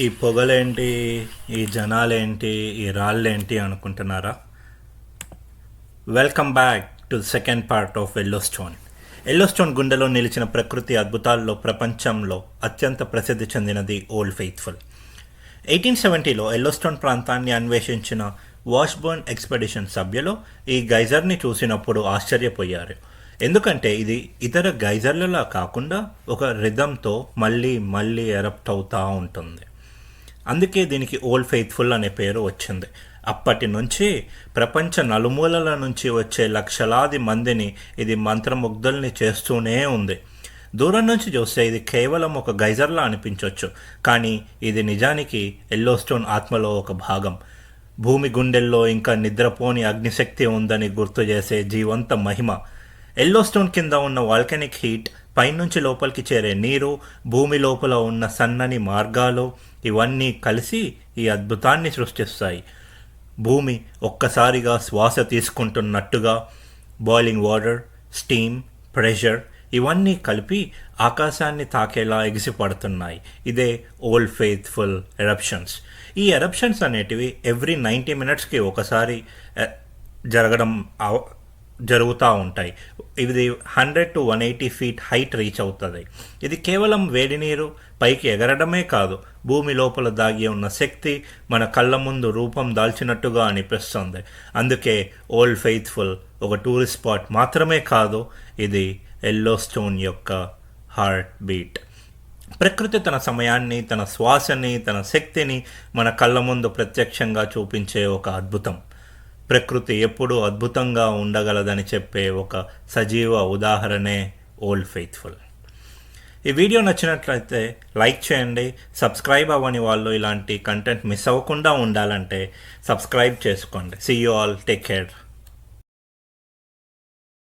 ఈ పొగలేంటి, ఈ జనాలేంటి, ఈ రాళ్ళేంటి అనుకుంటున్నారా? Welcome back to second part of Yellowstone. Yellowstone గుండెలో నిలిచిన ప్రకృతి అద్భుతాల్లో ప్రపంచంలో అత్యంత ప్రసిద్ధి చెందినది ఓల్డ్ ఫెయిత్ఫుల్. 1870లో ఎల్లోస్టోన్ ప్రాంతాన్ని అన్వేషించిన వాష్బర్న్ ఎక్స్పెడిషన్ సభ్యులు ఈ గైజర్ని చూసినప్పుడు ఆశ్చర్యపోయారు. ఎందుకంటే ఇది ఇతర గైజర్లలా కాకుండా ఒక రిథంతో మళ్ళీ మళ్ళీ ఎరప్ట్ అవుతూ ఉంటుంది. అందుకే దీనికి ఓల్డ్ ఫెయిత్ఫుల్ అనే పేరు వచ్చింది. అప్పటి నుంచి ప్రపంచ నలుమూలల నుంచి వచ్చే లక్షలాది మందిని ఇది మంత్రముగ్ధుల్ని చేస్తూనే ఉంది. దూరం నుంచి చూస్తే ఇది కేవలం ఒక గైజర్లా అనిపించవచ్చు, కానీ ఇది నిజానికి ఎల్లోస్టోన్ ఆత్మలో ఒక భాగం. భూమి గుండెల్లో ఇంకా నిద్రపోని అగ్నిశక్తి ఉందని గుర్తు చేసే జీవంత మహిమ. ఎల్లోస్టోన్ కింద ఉన్న వాల్కెనిక్ హీట్, పైనుంచి లోపలికి చేరే నీరు, భూమి లోపల ఉన్న సన్నని మార్గాలు ఇవన్నీ కలిసి ఈ అద్భుతాన్ని సృష్టిస్తాయి. భూమి ఒక్కసారిగా శ్వాస తీసుకుంటున్నట్టుగా బాయిలింగ్ వాటర్, స్టీమ్, ప్రెషర్ ఇవన్నీ కలిపి ఆకాశాన్ని తాకేలా ఎగిసిపడుతున్నాయి. ఇదే ఓల్డ్ ఫెయిత్ఫుల్ ఎరప్షన్స్. ఈ ఎరప్షన్స్ అనేటివి ఎవ్రీ 90 minutesకి ఒకసారి జరుగుతూ ఉంటాయి. ఇది 100 to 180 feet హైట్ రీచ్ అవుతుంది. ఇది కేవలం వేడి నీరు పైకి ఎగరడమే కాదు, భూమి లోపల దాగి ఉన్న శక్తి మన కళ్ళ ముందు రూపం దాల్చినట్టుగా అనిపిస్తుంది. అందుకే ఓల్డ్ ఫెయిత్ఫుల్ ఒక టూరిస్ట్ స్పాట్ మాత్రమే కాదు, ఇది ఎల్లోస్టోన్ యొక్క హార్ట్ బీట్. ప్రకృతి తన సమయాన్ని, తన శ్వాసని, తన శక్తిని మన కళ్ళ ముందు ప్రత్యక్షంగా చూపించే ఒక అద్భుతం. ప్రకృతి ఎప్పుడూ అద్భుతంగా ఉండగలదని చెప్పే ఒక సజీవ ఉదాహరణే ఓల్డ్ ఫెయిత్ఫుల్. ఈ వీడియో నచ్చినట్లయితే లైక్ చేయండి. సబ్స్క్రైబ్ అవ్వని వాళ్ళు ఇలాంటి కంటెంట్ మిస్ అవ్వకుండా ఉండాలంటే సబ్స్క్రైబ్ చేసుకోండి. See you all, take care.